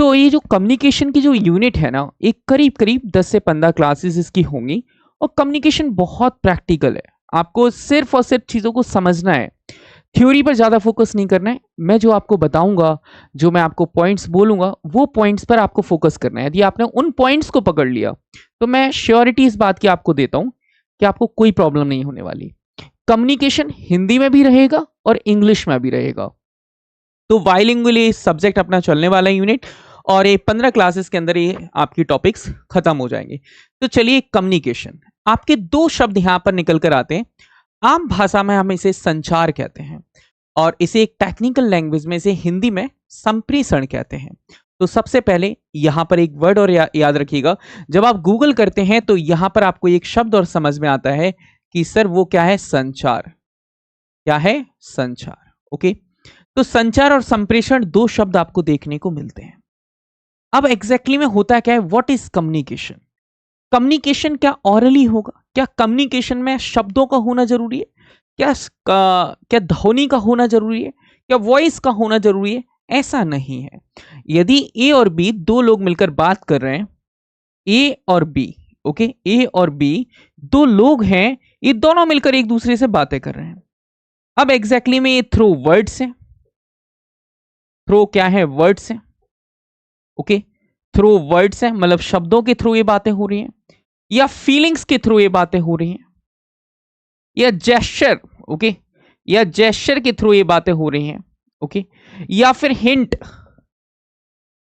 ये जो कम्युनिकेशन की जो यूनिट है ना, एक करीब करीब 10 से 15 क्लासेस इसकी होंगी। और कम्युनिकेशन बहुत प्रैक्टिकल है। आपको सिर्फ और सिर्फ चीज़ों को समझना है, थ्योरी पर ज़्यादा फोकस नहीं करना है। मैं जो आपको बताऊंगा, जो मैं आपको पॉइंट्स बोलूंगा, वो पॉइंट्स पर आपको फोकस करना है। यदि आपने उन पॉइंट्स को पकड़ लिया तो मैं श्योरिटी इस बात की आपको देता हूं कि आपको कोई प्रॉब्लम नहीं होने वाली। कम्युनिकेशन हिंदी में भी रहेगा और इंग्लिश में भी रहेगा। तो बाइलिंगुअली सब्जेक्ट अपना चलने वाला यूनिट, और ये 15 क्लासेस के अंदर ये आपकी टॉपिक्स खत्म हो जाएंगे। तो चलिए, कम्युनिकेशन, आपके दो शब्द यहां पर निकल कर आते हैं। आम भाषा में हम इसे संचार कहते हैं, और इसे एक टेक्निकल लैंग्वेज में इसे हिंदी में संप्रेषण कहते हैं। तो सबसे पहले यहां पर एक वर्ड और याद रखिएगा, जब आप गूगल करते हैं तो यहां पर आपको एक शब्द और समझ में आता है कि सर वो क्या है, संचार। क्या है, संचार। ओके, तो संचार और संप्रेषण दो शब्द आपको देखने को मिलते हैं। अब एग्जैक्टली में होता क्या है, व्हाट इज कम्युनिकेशन? कम्युनिकेशन क्या ऑरली होगा? क्या कम्युनिकेशन में शब्दों का होना जरूरी है? क्या ध्वनि का होना जरूरी है? क्या वॉइस का होना जरूरी है? ऐसा नहीं है। यदि ए और बी दो लोग मिलकर बात कर रहे हैं, ए और बी, ओके, ए और बी दो लोग हैं, ये दोनों मिलकर एक दूसरे से बातें कर रहे हैं। अब एग्जैक्टली में ये थ्रू वर्ड्स है। थ्रू क्या है, वर्ड्स है। ओके, थ्रू वर्ड्स है, मतलब शब्दों के थ्रू ये बातें हो रही हैं, या फीलिंग्स के थ्रू ये बातें हो रही हैं, या जेस्चर, ओके, या जेस्चर के थ्रू ये बातें हो रही हैं, ओके, या फिर हिंट,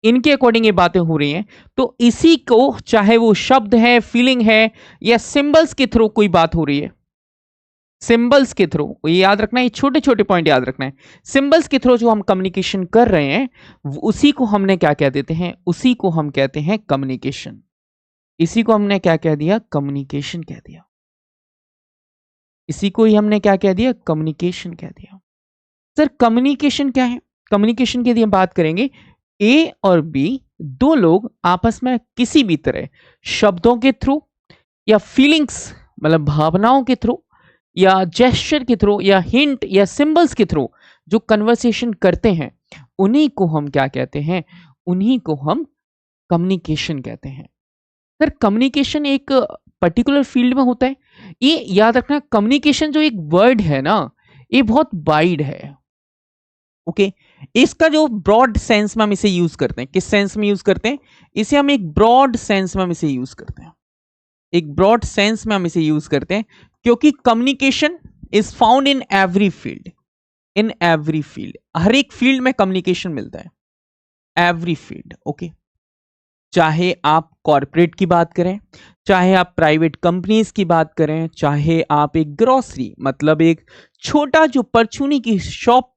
इनके अकॉर्डिंग ये बातें हो रही हैं। तो इसी को, चाहे वो शब्द है, फीलिंग है, या सिंबल्स के थ्रू कोई बात हो रही है, सिंबल्स के थ्रू, ये याद रखना है, ये छोटे छोटे पॉइंट याद रखना है। सिंबल्स के थ्रू जो हम कम्युनिकेशन कर रहे हैं, उसी को हमने क्या कह देते हैं, उसी को हम कहते हैं कम्युनिकेशन। इसी को हमने क्या कह दिया, कम्युनिकेशन कह दिया। इसी को ही हमने क्या कह दिया, कम्युनिकेशन कह दिया। सर कम्युनिकेशन क्या है? कम्युनिकेशन की यदि हम बात करेंगे, ए और बी दो लोग आपस में किसी भी तरह शब्दों के थ्रू, या फीलिंग्स मतलब भावनाओं के थ्रू, या जेस्चर के थ्रू, या हिंट या सिंबल्स के थ्रू जो कन्वर्सेशन करते हैं, उन्हीं को हम क्या कहते हैं, उन्हीं को हम कम्युनिकेशन कहते हैं। सर कम्युनिकेशन एक पर्टिकुलर फील्ड में होता है, ये याद रखना। कम्युनिकेशन जो एक वर्ड है ना, ये बहुत वाइड है। ओके, इसका जो ब्रॉड सेंस में हम इसे यूज करते हैं, किस सेंस में यूज करते हैं, इसे हम एक ब्रॉड सेंस में हम इसे यूज करते हैं, एक ब्रॉड सेंस में हम इसे यूज करते हैं, क्योंकि communication is found in every field. In every field, हर एक फील्ड में कम्युनिकेशन मिलता है, एवरी फील्ड। ओके, चाहे आप कॉरपोरेट की बात करें, चाहे आप प्राइवेट कंपनीज की बात करें, चाहे आप एक ग्रोसरी मतलब एक छोटा जो परचूनी की शॉप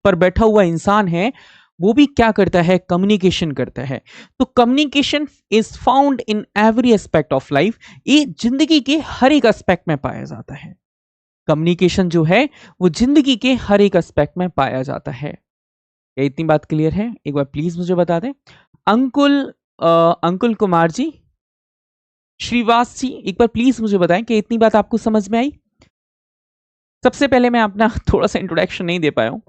पर बैठा हुआ इंसान है, वो भी क्या करता है, कम्युनिकेशन करता है। तो communication is found in every aspect of life. ये जिंदगी के हर एक एस्पेक्ट में पाया जाता है। कम्युनिकेशन जो है वो जिंदगी के हर एक एस्पेक्ट में पाया जाता है। क्या इतनी बात क्लियर है? एक बार प्लीज मुझे बता दें। अंकुल, अंकुल कुमार जी, श्रीवास जी, एक बार प्लीज मुझे बताएं कि इतनी बात आपको समझ में आई। सबसे पहले मैं अपना थोड़ा सा इंट्रोडक्शन नहीं दे पाया हूँ।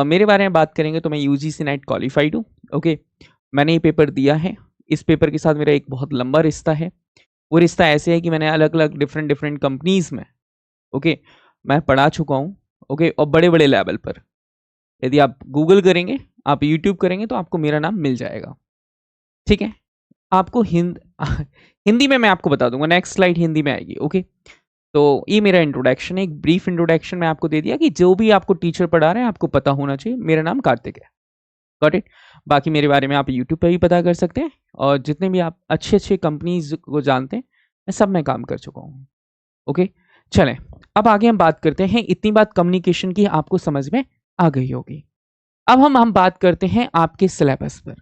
मेरे बारे में बात करेंगे तो मैं यूजीसी नेट क्वालिफाइड हूँ। ओके, मैंने ये पेपर दिया है। इस पेपर के साथ मेरा एक बहुत लंबा रिश्ता है। वो रिश्ता ऐसे है कि मैंने अलग अलग डिफरेंट डिफरेंट कंपनीज में, ओके, मैं पढ़ा चुका हूँ। ओके, और बड़े बड़े लेवल पर। यदि आप गूगल करेंगे, आप यूट्यूब करेंगे, तो आपको मेरा नाम मिल जाएगा। ठीक है, आपको हिंदी में मैं आपको बता दूंगा, नेक्स्ट स्लाइड हिंदी में आएगी। ओके, तो ये मेरा इंट्रोडक्शन है, एक ब्रीफ इंट्रोडक्शन मैं आपको दे दिया कि जो भी आपको टीचर पढ़ा रहे हैं आपको पता होना चाहिए। मेरा नाम कार्तिक है। Got it? बाकी मेरे बारे में आप यूट्यूब पे भी पता कर सकते हैं, और जितने भी आप अच्छे अच्छे कंपनीज को जानते हैं, मैं सब में काम कर चुका हूँ। ओके, चलें अब आगे हम बात करते हैं। इतनी बात कम्युनिकेशन की आपको समझ में आ गई होगी। अब हम बात करते हैं आपके सिलेबस पर,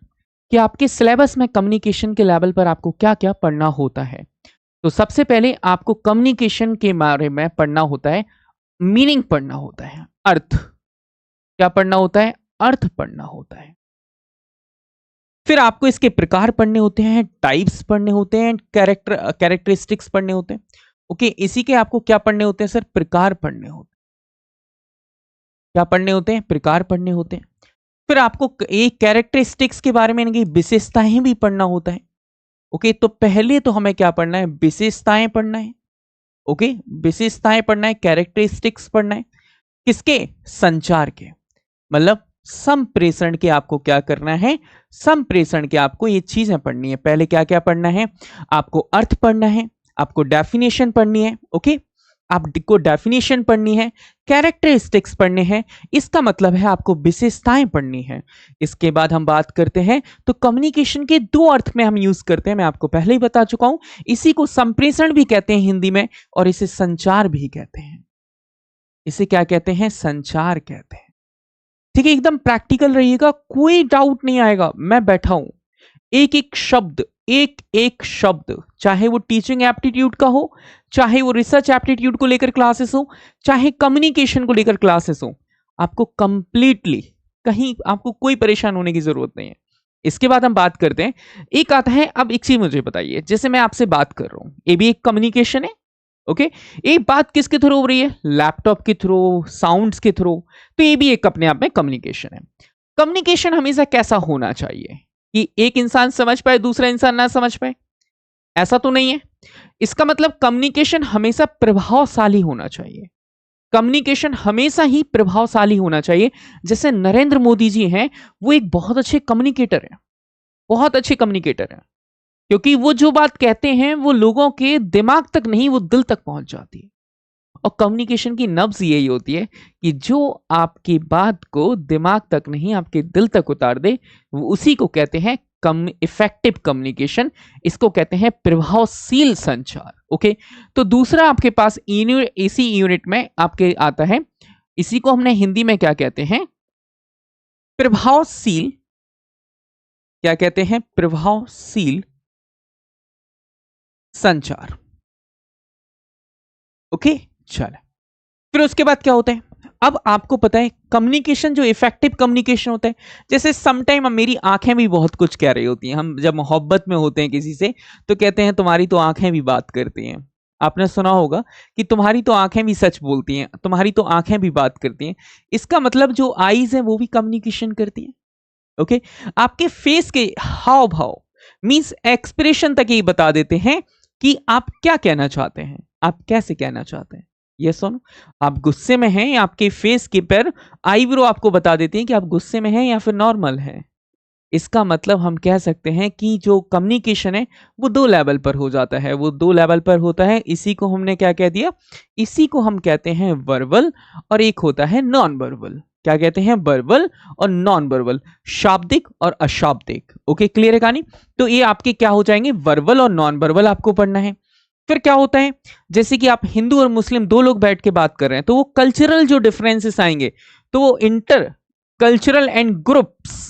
कि आपके सिलेबस में कम्युनिकेशन के लेवल पर आपको क्या क्या पढ़ना होता है। तो सबसे पहले आपको कम्युनिकेशन के बारे में पढ़ना होता है, मीनिंग पढ़ना होता है, अर्थ। क्या पढ़ना होता है? अर्थ पढ़ना होता है। फिर आपको इसके प्रकार पढ़ने होते हैं, टाइप्स पढ़ने होते हैं, कैरेक्टरिस्टिक्स पढ़ने होते हैं। ओके, इसी के आपको क्या पढ़ने होते हैं सर? प्रकार पढ़ने होते हैं। क्या पढ़ने होते हैं? प्रकार पढ़ने होते हैं। फिर आपको एक कैरेक्टरिस्टिक्स के बारे में यानी विशेषताएं भी पढ़ना होता है। ओके, तो पहले तो हमें क्या पढ़ना है, विशेषताएं पढ़ना है। ओके, विशेषताएं पढ़ना है, कैरेक्टरिस्टिक्स पढ़ना है, किसके, संचार के, मतलब संप्रेषण के। आपको क्या करना है, संप्रेषण के आपको ये चीजें पढ़नी है। पहले क्या क्या पढ़ना है, आपको अर्थ पढ़ना है, आपको डेफिनेशन पढ़नी है। ओके, आपको डेफिनेशन पढ़नी है, कैरेक्टरिस्टिक्स पढ़ने हैं, इसका मतलब है आपको विशेषताएं पढ़नी है। इसके बाद हम बात करते हैं तो कम्युनिकेशन के दो अर्थ में हम यूज करते हैं, मैं आपको पहले ही बता चुका हूं। इसी को संप्रेषण भी कहते हैं हिंदी में, और इसे संचार भी कहते हैं। इसे क्या कहते हैं, संचार कहते हैं। ठीक है, एकदम प्रैक्टिकल रहिएगा, कोई डाउट नहीं आएगा। मैं बैठा हूं, एक एक शब्द, एक एक शब्द, चाहे वो टीचिंग एप्टीट्यूड का हो, चाहे वो रिसर्च एप्टीट्यूड को लेकर क्लासेस हो, चाहे कम्युनिकेशन को लेकर क्लासेस हो, आपको कंप्लीटली कहीं आपको कोई परेशान होने की जरूरत नहीं है। इसके बाद हम बात करते हैं, एक आता है, अब एक चीज मुझे बताइए, जैसे मैं आपसे बात कर रहा हूं, ये भी एक कम्युनिकेशन है। ओके, ये बात किसके थ्रू हो रही है, लैपटॉप के थ्रू, साउंड्स के थ्रू, तो ये भी एक अपने आप में कम्युनिकेशन है। कम्युनिकेशन हमेशा कैसा होना चाहिए कि एक इंसान समझ पाए, दूसरा इंसान ना समझ पाए, ऐसा तो नहीं है। इसका मतलब कम्युनिकेशन हमेशा प्रभावशाली होना चाहिए। कम्युनिकेशन हमेशा ही प्रभावशाली होना चाहिए। जैसे नरेंद्र मोदी जी हैं, वो एक बहुत अच्छे कम्युनिकेटर हैं, बहुत अच्छे कम्युनिकेटर हैं, क्योंकि वो जो बात कहते हैं वो लोगों के दिमाग तक नहीं, वो दिल तक पहुंच जाती है। और कम्युनिकेशन की नब्ज यही होती है कि जो आपकी बात को दिमाग तक नहीं, आपके दिल तक उतार दे, वो उसी को कहते हैं इफेक्टिव कम्युनिकेशन। इसको कहते हैं प्रभावशील संचार। ओके, तो दूसरा आपके पास इसी यूनिट में आपके आता है, इसी को हमने हिंदी में क्या कहते हैं, प्रभावशील, क्या कहते हैं, प्रभावशील संचार। ओके, चल, फिर उसके बाद क्या होता है, अब आपको पता है कम्युनिकेशन जो इफेक्टिव कम्युनिकेशन होता है, जैसे समटाइम मेरी आंखें भी बहुत कुछ कह रही होती हैं। हम जब मोहब्बत में होते हैं किसी से, तो कहते हैं तुम्हारी तो आंखें भी बात करती हैं। आपने सुना होगा कि तुम्हारी तो आंखें भी सच बोलती हैं, तुम्हारी तो आंखें भी बात करती हैं। इसका मतलब जो आईज है वो भी कम्युनिकेशन करती हैं। ओके, आपके फेस के हाव भाव, मीन्स एक्सप्रेशन तक ये बता देते हैं कि आप क्या कहना चाहते हैं, आप कैसे कहना चाहते हैं। ये सुनो, आप गुस्से में हैं, आपके फेस के पर आईब्रो आपको बता देती हैं कि आप गुस्से में हैं या फिर नॉर्मल हैं। इसका मतलब हम कह सकते हैं कि जो कम्युनिकेशन है वो दो लेवल पर हो जाता है, वो दो लेवल पर होता है। इसी को हमने क्या कह दिया, इसी को हम कहते हैं वर्बल, और एक होता है नॉन वर्बल। क्या कहते हैं, वर्बल और नॉन वर्बल, शाब्दिक और अशाब्दिक। ओके, क्लियर है कहानी। तो ये आपके क्या हो जाएंगे, वर्बल और नॉन वर्बल आपको पढ़ना है। फिर क्या होता है, जैसे कि आप हिंदू और मुस्लिम दो लोग बैठ के बात कर रहे हैं, तो वो कल्चरल जो डिफरेंसेस आएंगे, तो वो inter cultural and groups,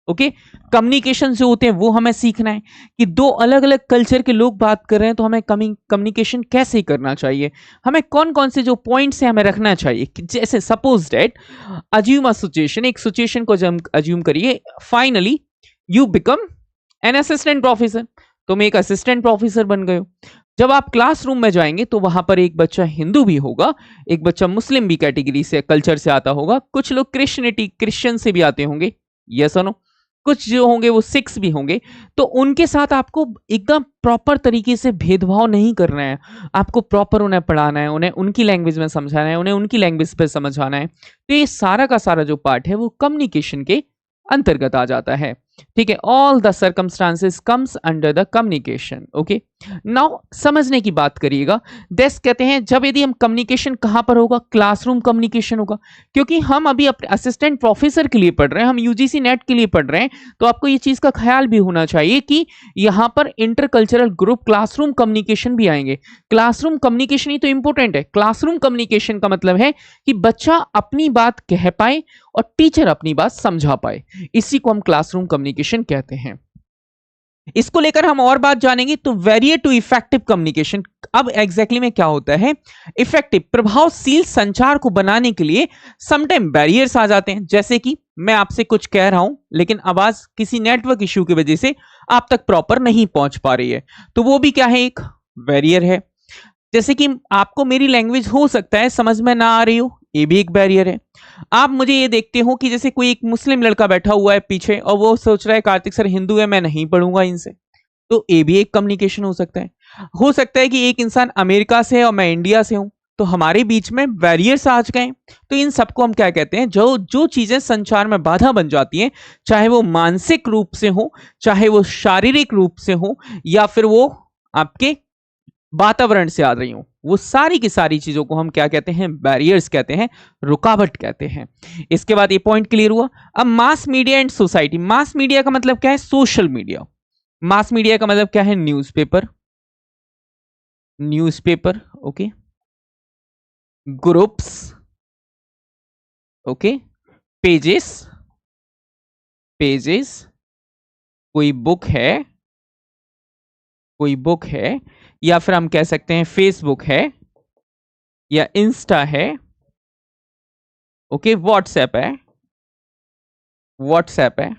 okay, communication जो होते हैं वो हमें सीखना है कि दो अलग अलग कल्चर के लोग बात कर रहे हैं, तो हमें कम्युनिकेशन कैसे करना चाहिए, हमें कौन कौन से जो पॉइंट्स हैं हमें रखना चाहिए। जैसे suppose that, assume a situation, एक सिचुएशन को जब अज्यूम करिए, finally you become an assistant professor, तुम एक असिस्टेंट प्रोफेसर बन गए हो। जब आप क्लासरूम में जाएंगे तो वहां पर एक बच्चा हिंदू भी होगा, एक बच्चा मुस्लिम भी कैटेगरी से, कल्चर से आता होगा, कुछ लोग क्रिश्चियन से भी आते होंगे, यस और नो, कुछ जो होंगे वो सिक्स भी होंगे। तो उनके साथ आपको एकदम प्रॉपर तरीके से भेदभाव नहीं करना है, आपको प्रॉपर उन्हें पढ़ाना है, उन्हें उनकी लैंग्वेज में समझाना है, उन्हें उनकी लैंग्वेज पर समझाना है। तो ये सारा का सारा जो पार्ट है वो कम्युनिकेशन के अंतर्गत आ जाता है। ठीक है, all the circumstances comes under the communication. Okay, now समझने की बात करिएगा। देश कहते हैं जब यदि हम कम्युनिकेशन कहां पर होगा, क्लासरूम कम्युनिकेशन होगा, क्योंकि हम अभी अपने असिस्टेंट प्रोफेसर के लिए पढ़ रहे हैं, हम यूजीसी नेट के लिए पढ़ रहे हैं। तो आपको ये चीज का ख्याल भी होना चाहिए कि यहां पर इंटरकल्चरल ग्रुप क्लासरूम कम्युनिकेशन भी आएंगे। क्लासरूम कम्युनिकेशन ही तो इंपॉर्टेंट है। क्लासरूम कम्युनिकेशन का मतलब है कि बच्चा अपनी बात कह पाए और टीचर अपनी बात समझा पाए, इसी को हम क्लासरूम कम्युनिकेशन कहते हैं। इसको लेकर हम और बात जानेंगे। तो वेरिएट टू इफेक्टिव कम्युनिकेशन, अब एग्जैक्टली में क्या होता है, इफेक्टिव प्रभावशील संचार को बनाने के लिए समटाइम बैरियर्स आ जाते हैं। जैसे कि मैं आपसे कुछ कह रहा हूं लेकिन आवाज किसी नेटवर्क इश्यू की वजह से आप तक प्रॉपर नहीं पहुंच पा रही है, तो वो भी क्या है, एक बैरियर है। जैसे कि आपको मेरी लैंग्वेज हो सकता है समझ में ना आ रही हो, ये भी एक बैरियर है। आप मुझे ये देखते हो कि जैसे कोई एक मुस्लिम लड़का बैठा हुआ है पीछे और वो सोच रहा है कार्तिक सर हिंदू है, मैं नहीं पढ़ूंगा इनसे, तो ये भी एक कम्युनिकेशन हो सकता है। हो सकता है कि एक इंसान अमेरिका से है और मैं इंडिया से हूं, तो हमारे बीच में बैरियर्स आ गए। तो इन सबको हम क्या कहते हैं, जो जो चीजें संचार में बाधा बन जाती हैं, चाहे वो मानसिक रूप से हो, चाहे वो शारीरिक रूप से हो, या फिर वो आपके वातावरण से आ रही हो, वो सारी की सारी चीजों को हम क्या कहते हैं, बैरियर्स कहते हैं, रुकावट कहते हैं। इसके बाद ये पॉइंट क्लियर हुआ। अब mass media and society. Mass media का मतलब क्या है, सोशल मीडिया। मास मीडिया का मतलब क्या है, newspaper, newspaper, okay, groups, okay, pages, pages, कोई बुक है, कोई बुक है, या फिर हम कह सकते हैं फेसबुक है, या इंस्टा है, ओके, व्हाट्सएप है, व्हाट्सएप है।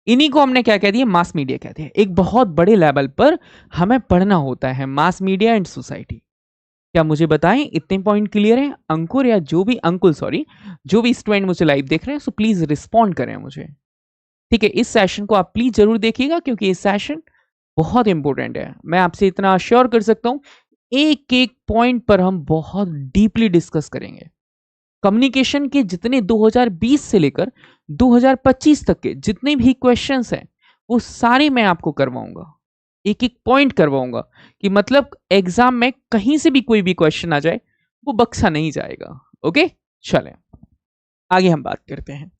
इन्हीं को हमने क्या कह दिया, मास मीडिया कहते हैं। एक बहुत बड़े लेवल पर हमें पढ़ना होता है मास मीडिया एंड सोसाइटी। क्या मुझे बताएं, इतने पॉइंट क्लियर हैं? अंकुर या जो भी, अंकुल सॉरी, जो भी स्टूडेंट मुझे लाइव देख रहे हैं, सो प्लीज रिस्पॉन्ड करें मुझे। ठीक है, इस सेशन को आप प्लीज जरूर देखिएगा क्योंकि ये सेशन बहुत इंपॉर्टेंट है। मैं आपसे इतना अश्योर कर सकता हूं, एक एक पॉइंट पर हम बहुत डीपली डिस्कस करेंगे। कम्युनिकेशन के जितने 2020 से लेकर 2025 तक के जितने भी क्वेश्चंस हैं, वो सारे मैं आपको करवाऊंगा, एक एक पॉइंट करवाऊंगा, कि मतलब एग्जाम में कहीं से भी कोई भी क्वेश्चन आ जाए वो बक्सा नहीं जाएगा। ओके, चलें आगे हम बात करते हैं।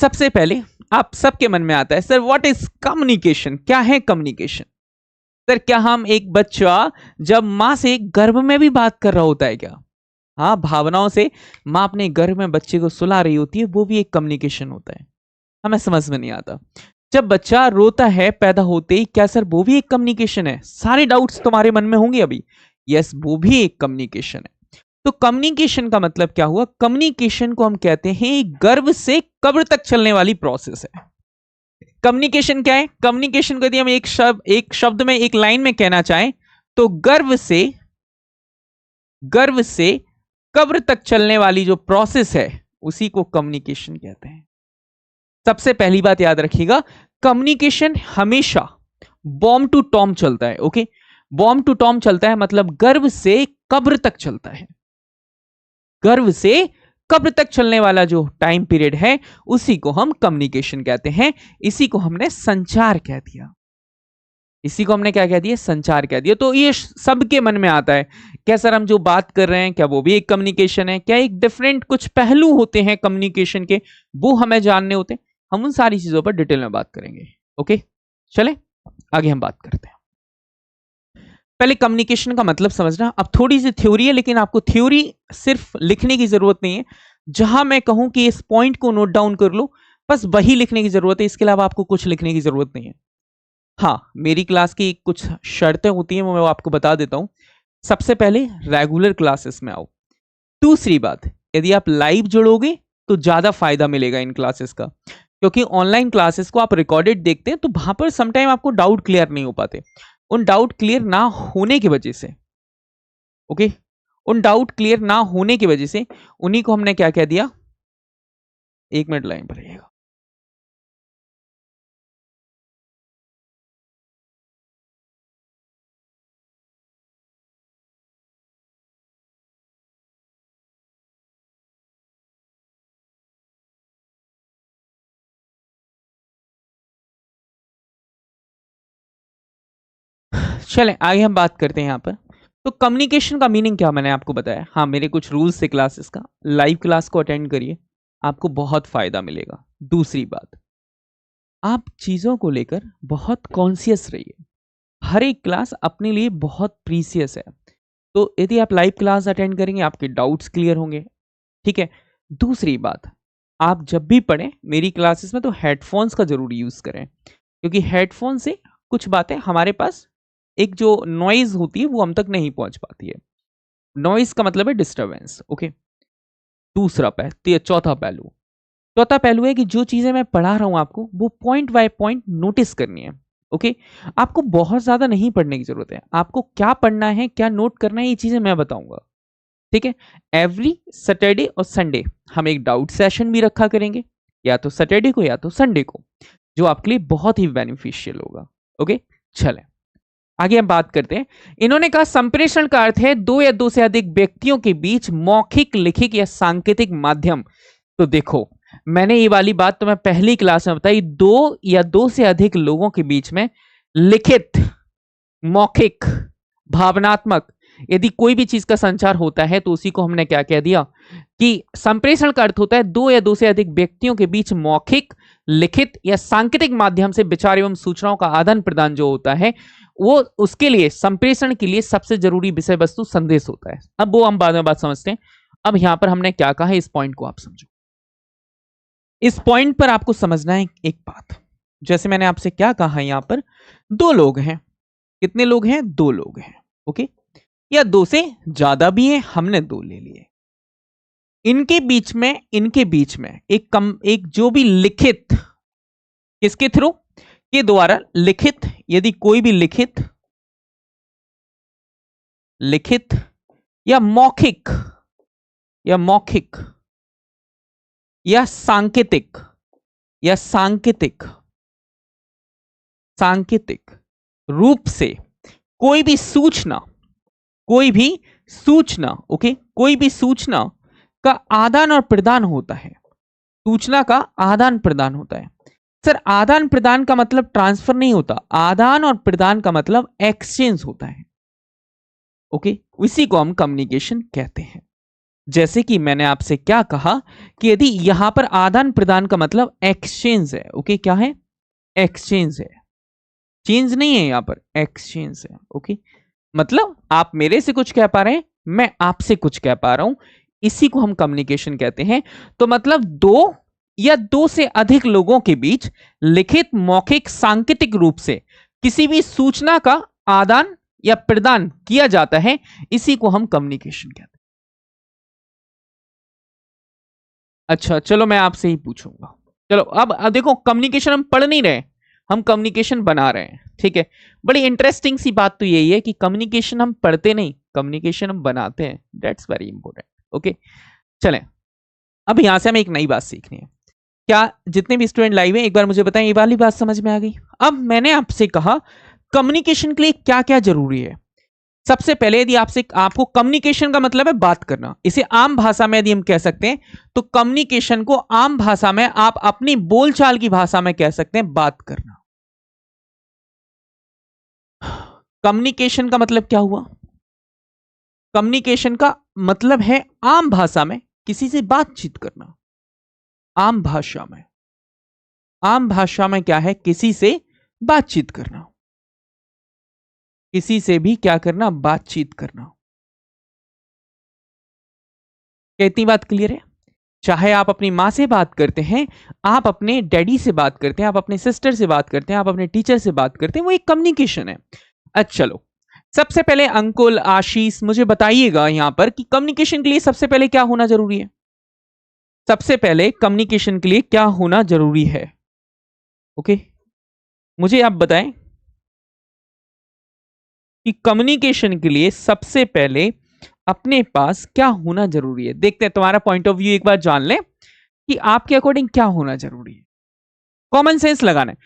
सबसे पहले आप सबके मन में आता है, सर व्हाट इज कम्युनिकेशन, क्या है कम्युनिकेशन? सर क्या हम एक बच्चा जब माँ से गर्भ में भी बात कर रहा होता है क्या? हाँ, भावनाओं से माँ अपने गर्भ में बच्चे को सुला रही होती है, वो भी एक कम्युनिकेशन होता है। हमें समझ में नहीं आता। जब बच्चा रोता है पैदा होते ही, क्या सर वो भी एक कम्युनिकेशन है? सारे डाउट्स तुम्हारे मन में होंगे अभी। यस, वो भी एक कम्युनिकेशन है। तो कम्युनिकेशन का मतलब क्या हुआ? कम्युनिकेशन को हम कहते हैं गर्भ से कब्र तक चलने वाली प्रोसेस है। कम्युनिकेशन क्या है? कम्युनिकेशन को यदि हम एक शब्द में, एक लाइन में कहना चाहें, तो गर्भ से कब्र तक चलने वाली जो प्रोसेस है उसी को कम्युनिकेशन कहते हैं। सबसे पहली बात याद रखिएगा, कम्युनिकेशन हमेशा बॉम्ब टू टॉम चलता है। ओके, बॉम्ब टू टॉम चलता है मतलब गर्भ से कब्र तक चलता है। गर्भ से कब्र तक चलने वाला जो टाइम पीरियड है उसी को हम कम्युनिकेशन कहते हैं। इसी को हमने संचार कह दिया। इसी को हमने क्या कह दिया? संचार कह दिया। तो ये सबके मन में आता है, क्या सर हम जो बात कर रहे हैं क्या वो भी एक कम्युनिकेशन है? क्या एक डिफरेंट कुछ पहलू होते हैं कम्युनिकेशन के, वो हमें जानने होते हैं? हम उन सारी चीजों पर डिटेल में बात करेंगे। ओके, चले आगे हम बात करते हैं। पहले कम्युनिकेशन का मतलब समझना। अब थोड़ी सी थ्योरी है, लेकिन आपको थ्योरी सिर्फ लिखने की जरूरत नहीं है। जहां मैं कहूं कि इस पॉइंट को नोट डाउन कर लो, बस वही लिखने की जरूरत है, इसके अलावा आपको कुछ लिखने की जरूरत नहीं है। हाँ, मेरी क्लास की कुछ शर्तें होती हैं, वो आपको बता देता हूं। सबसे पहले रेगुलर क्लासेस में आओ। दूसरी बात, यदि आप लाइव जुड़ोगे तो ज्यादा फायदा मिलेगा इन क्लासेस का, क्योंकि ऑनलाइन क्लासेस को आप रिकॉर्डेड देखते हैं तो वहां पर समटाइम आपको डाउट क्लियर नहीं हो पाते। उन डाउट क्लियर ना होने की वजह से, ओके, उन डाउट क्लियर ना होने की वजह से उन्हीं को हमने क्या कह दिया, एक मिनट लाइन पर रहिएगा। चलें आगे हम बात करते हैं यहाँ पर। तो कम्युनिकेशन का मीनिंग क्या मैंने आपको बताया। हाँ, मेरे कुछ रूल्स थे क्लासेस का। लाइव क्लास को अटेंड करिए, आपको बहुत फायदा मिलेगा। दूसरी बात, आप चीज़ों को लेकर बहुत कॉन्शियस रहिए। हर एक क्लास अपने लिए बहुत प्रीसियस है। तो यदि आप लाइव क्लास अटेंड करेंगे आपके डाउट्स क्लियर होंगे। ठीक है। दूसरी बात, आप जब भी पढ़ें मेरी क्लासेस में तो हेडफोन्स का जरूर यूज़ करें, क्योंकि हेडफोन से कुछ बातें हमारे पास, एक जो नॉइज होती है वो हम तक नहीं पहुंच पाती है। नॉइज का मतलब है डिस्टरबेंस। ओके। चौथा पहलू है कि जो चीजें मैं पढ़ा रहा हूं आपको वो पॉइंट बाय पॉइंट नोटिस करनी है। ओके, आपको बहुत ज्यादा नहीं पढ़ने की जरूरत है। आपको क्या पढ़ना है, क्या नोट करना है, ये चीजें मैं बताऊंगा। ठीक है, एवरी सैटरडे और संडे हम एक डाउट सेशन भी रखा करेंगे, या तो सैटरडे को या तो संडे को, जो आपके लिए बहुत ही बेनिफिशियल होगा। ओके, चलें आगे हम बात करते हैं। इन्होंने कहा संप्रेषण का अर्थ है दो या दो से अधिक व्यक्तियों के बीच मौखिक, लिखित या सांकेतिक माध्यम। तो देखो, मैंने ये वाली बात तो मैं पहली क्लास में बताई, दो या दो से अधिक लोगों के बीच में लिखित, मौखिक, भावनात्मक, यदि कोई भी चीज का संचार होता है तो उसी को हमने क्या कह दिया कि संप्रेषण का अर्थ होता है दो या दो से अधिक व्यक्तियों के बीच मौखिक, लिखित या सांकेतिक माध्यम से विचार एवं सूचनाओं का आदान प्रदान जो होता है, वो उसके लिए संप्रेषण के लिए सबसे जरूरी विषय वस्तु संदेश होता है। अब वो हम बाद में बात समझते हैं। अब यहां पर हमने क्या कहा है, इस पॉइंट को आप समझो। इस पॉइंट पर आपको समझना है एक बात, जैसे मैंने आपसे क्या कहा, यहां पर दो लोग हैं। कितने लोग हैं? दो लोग हैं। ओके, या दो से ज्यादा भी है, हमने दो ले लिए। इनके बीच में एक जो भी लिखित, किसके थ्रू? के द्वारा लिखित, यदि कोई भी लिखित या मौखिक या सांकेतिक रूप से कोई भी सूचना, ओके, कोई भी सूचना का आदान और प्रदान होता है। सूचना का आदान प्रदान होता है। सर, आदान प्रदान का मतलब ट्रांसफर नहीं होता, आदान और प्रदान का मतलब एक्सचेंज होता है। ओके, इसी को हम कम्युनिकेशन कहते हैं। जैसे कि मैंने आपसे क्या कहा कि यदि यहां पर आदान प्रदान का मतलब एक्सचेंज है। ओके, क्या है? एक्सचेंज है, चेंज नहीं है, यहां पर एक्सचेंज है। ओके, मतलब आप मेरे से कुछ कह पा रहे हैं, मैं आपसे कुछ कह पा रहा हूं, इसी को हम कम्युनिकेशन कहते हैं। तो मतलब दो या दो से अधिक लोगों के बीच लिखित, मौखिक, सांकेतिक रूप से किसी भी सूचना का आदान या प्रदान किया जाता है, इसी को हम कम्युनिकेशन कहते हैं। अच्छा, चलो मैं आपसे ही पूछूंगा। चलो अब देखो, कम्युनिकेशन हम पढ़ नहीं रहे, हम कम्युनिकेशन बना रहे हैं। ठीक है, बड़ी इंटरेस्टिंग सी बात तो यही है कि कम्युनिकेशन हम पढ़ते नहीं, कम्युनिकेशन हम बनाते हैं। That's very important. ओके, चलें अब यहां से हमें एक नई बात सीखनी है। क्या जितने भी स्टूडेंट लाइव हैं, एक बार मुझे बताएं, ये वाली बात समझ में आ गई? अब मैंने आपसे कहा कम्युनिकेशन के लिए क्या क्या जरूरी है। सबसे पहले यदि आपको कम्युनिकेशन का मतलब है बात करना, इसे आम भाषा में यदि हम कह सकते हैं तो कम्युनिकेशन को आम भाषा में आप अपनी बोलचाल की भाषा में कह सकते हैं बात करना। कम्युनिकेशन का मतलब क्या हुआ? कम्युनिकेशन का मतलब है आम भाषा में किसी से बातचीत करना। आम भाषा में क्या है? किसी से बातचीत करना, किसी से भी क्या करना? बातचीत करना। क्या इतनी बात क्लियर है? चाहे आप अपनी माँ से बात करते हैं, आप अपने डैडी से बात करते हैं, आप अपने सिस्टर से बात करते हैं, आप अपने टीचर से बात करते हैं, वो एक कम्युनिकेशन है। अच्छा, चलो सबसे पहले अंकुल, आशीष, मुझे बताइएगा यहां पर कि कम्युनिकेशन के लिए सबसे पहले क्या होना जरूरी है? सबसे पहले कम्युनिकेशन के लिए क्या होना जरूरी है? ओके, मुझे आप बताएं कि कम्युनिकेशन के लिए सबसे पहले अपने पास क्या होना जरूरी है। देखते हैं, तुम्हारा पॉइंट ऑफ व्यू एक बार जान लें कि आपके अकॉर्डिंग क्या होना जरूरी है। कॉमन सेंस लगाना है,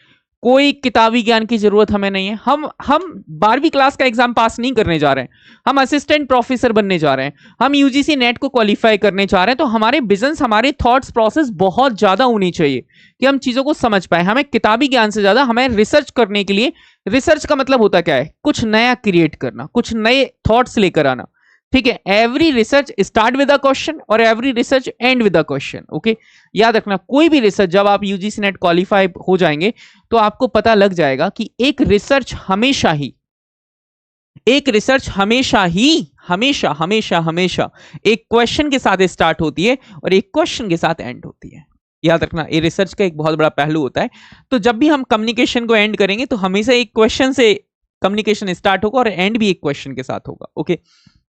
कोई किताबी ज्ञान की जरूरत हमें नहीं है। हम 12वीं क्लास का एग्जाम पास नहीं करने जा रहे हैं, हम असिस्टेंट प्रोफेसर बनने जा रहे हैं, हम यूजीसी नेट को क्वालिफाई करने जा रहे हैं। तो हमारे विजन्स, हमारे थॉट्स प्रोसेस बहुत ज्यादा होनी चाहिए कि हम चीजों को समझ पाए। हमें किताबी ज्ञान से ज्यादा हमें रिसर्च करने के लिए, रिसर्च का मतलब होता क्या है? कुछ नया क्रिएट करना, कुछ नए थॉट्स लेकर आना। ठीक है, every research start with a question और every research end with a question. Okay, याद रखना, कोई भी रिसर्च, जब आप यूजीसी नेट क्वालिफाई हो जाएंगे तो आपको पता लग जाएगा कि एक रिसर्च हमेशा एक क्वेश्चन के साथ स्टार्ट होती है और एक क्वेश्चन के साथ एंड होती है। याद रखना, ये रिसर्च का एक बहुत बड़ा पहलू होता है। तो जब भी हम कम्युनिकेशन को एंड करेंगे तो हमेशा एक क्वेश्चन से कम्युनिकेशन स्टार्ट होगा और एंड भी एक क्वेश्चन के साथ होगा। ओके,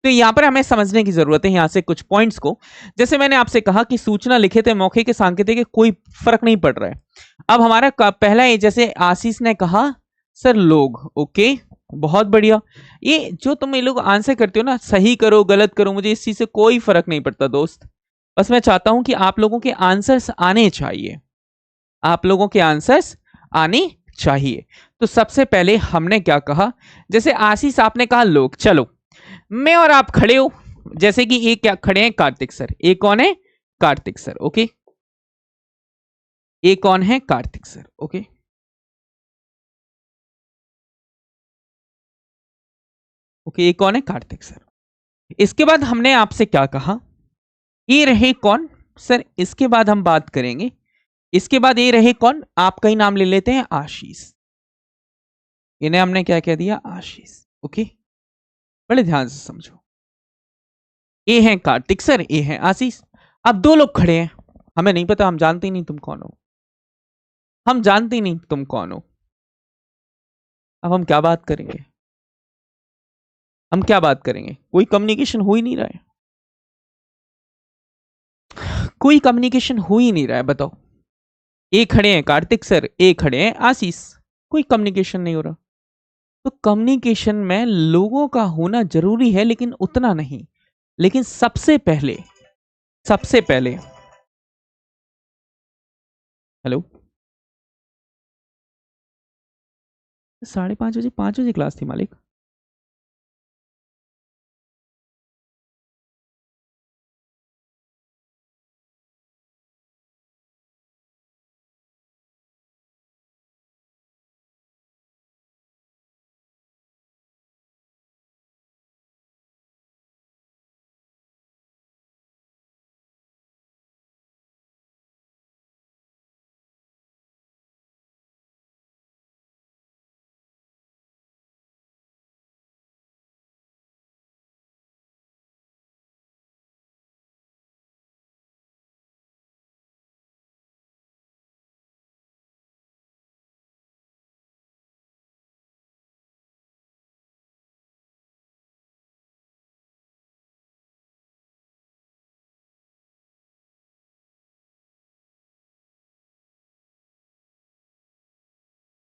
तो यहां पर हमें समझने की जरूरत है यहां से कुछ पॉइंट्स को। जैसे मैंने आपसे कहा कि सूचना, लिखित है, मौखिक है, सांकेतिक है, कोई फर्क नहीं पड़ रहा है। अब हमारा पहला है, जैसे आशीष ने कहा सर लोग। ओके, बहुत बढ़िया। ये जो तुम ये लोग आंसर करते हो ना, सही करो गलत करो, मुझे इस चीज से कोई फर्क नहीं पड़ता दोस्त। बस मैं चाहता हूं कि आप लोगों के आंसर्स आने चाहिए, आप लोगों के आंसर्स आने चाहिए। तो सबसे पहले हमने क्या कहा, जैसे आशीष आपने कहा लोग, चलो मैं और आप खड़े हो, जैसे कि ये क्या खड़े हैं, कार्तिक सर। ये कौन है, कार्तिक सर, ओके। ये कौन है, कार्तिक सर, ओके। ओके, ये कौन है, कार्तिक सर। इसके बाद हमने आपसे क्या कहा, ये रहे कौन सर, इसके बाद हम बात करेंगे, इसके बाद ये रहे कौन, आपका ही नाम ले लेते हैं, आशीष। इन्हें हमने क्या कह दिया, आशीष, ओके। बड़े ध्यान से समझो, ये हैं कार्तिक सर, ये हैं आशीष। अब दो लोग खड़े हैं, हमें नहीं पता, हम जानते ही नहीं तुम कौन हो, हम जानते ही नहीं तुम कौन हो। अब हम क्या बात करेंगे, हम क्या बात करेंगे, कोई कम्युनिकेशन हो ही नहीं रहा है, कोई कम्युनिकेशन हो ही नहीं रहा है, बताओ। ए खड़े हैं कार्तिक सर, ए खड़े हैं आशीष, कोई कम्युनिकेशन नहीं हो रहा। तो कम्युनिकेशन में लोगों का होना जरूरी है, लेकिन उतना नहीं। लेकिन सबसे पहले, सबसे पहले, हेलो, 5:30 बजे, 5 बजे क्लास थी मालिक।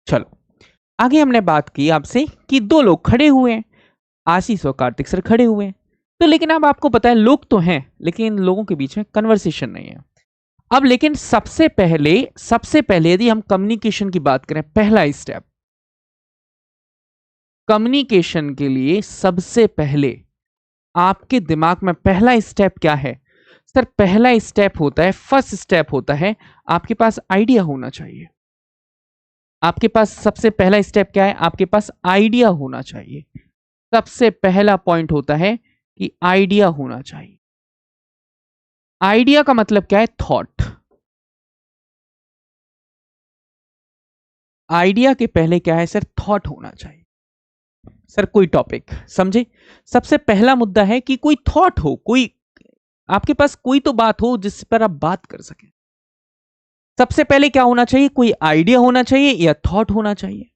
चलो, आगे हमने बात की आपसे कि दो लोग खड़े हुए हैं, आशीष और कार्तिक सर खड़े हुए हैं। तो लेकिन अब आपको पता है लोग तो हैं, लेकिन इन लोगों के बीच में कन्वर्सेशन नहीं है। अब लेकिन सबसे पहले यदि हम कम्युनिकेशन की बात करें, पहला स्टेप कम्युनिकेशन के लिए, सबसे पहले आपके दिमाग में पहला स्टेप क्या है सर, पहला स्टेप होता है, फर्स्ट स्टेप होता है, आपके पास आइडिया होना चाहिए। आपके पास सबसे पहला स्टेप क्या है, आपके पास आइडिया होना चाहिए। सबसे पहला पॉइंट होता है कि आइडिया होना चाहिए। आइडिया का मतलब क्या है, थॉट। आइडिया के पहले क्या है सर, थॉट होना चाहिए। सर कोई टॉपिक समझे, सबसे पहला मुद्दा है कि कोई थॉट हो, कोई आपके पास कोई तो बात हो जिस पर आप बात कर सकें। सबसे पहले क्या होना चाहिए, कोई आइडिया होना चाहिए या थॉट होना चाहिए,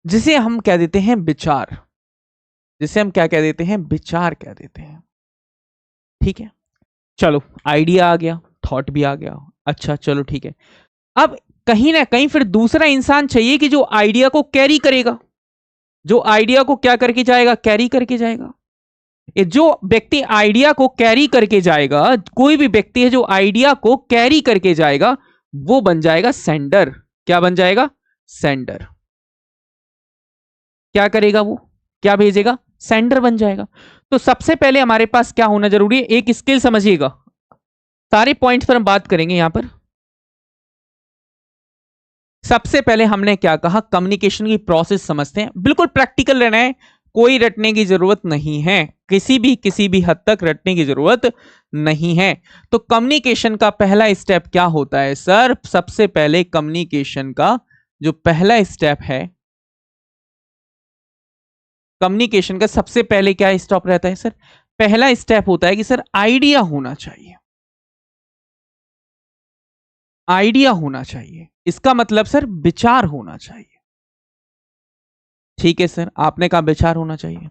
जिसे हम कह देते हैं विचार, जिसे हम क्या कह देते हैं, विचार कह देते हैं। ठीक है, चलो आइडिया आ गया, थॉट भी आ गया, अच्छा चलो ठीक है। अब कहीं ना कहीं फिर दूसरा इंसान चाहिए कि जो आइडिया को कैरी करेगा, जो आइडिया को क्या करके जाएगा, कैरी करके जाएगा। ये जो व्यक्ति आइडिया को कैरी करके जाएगा, कोई भी व्यक्ति है जो आइडिया को कैरी करके जाएगा, वो बन जाएगा सेंडर। क्या बन जाएगा, सेंडर। क्या करेगा वो, क्या भेजेगा, सेंडर बन जाएगा। तो सबसे पहले हमारे पास क्या होना जरूरी है, एक स्किल समझिएगा, सारे पॉइंट्स पर हम बात करेंगे यहां पर। सबसे पहले हमने क्या कहा, कम्युनिकेशन की प्रोसेस समझते हैं, बिल्कुल प्रैक्टिकल रहना है, कोई रटने की जरूरत नहीं है, किसी भी हद तक रटने की जरूरत नहीं है। तो कम्युनिकेशन का पहला स्टेप क्या होता है सर, सबसे पहले कम्युनिकेशन का जो पहला स्टेप है, कम्युनिकेशन का सबसे पहले क्या स्टॉप रहता है सर, पहला स्टेप होता है कि सर आइडिया होना चाहिए। आइडिया होना चाहिए, इसका मतलब सर विचार होना चाहिए। ठीक है सर, आपने कहा विचार होना चाहिए।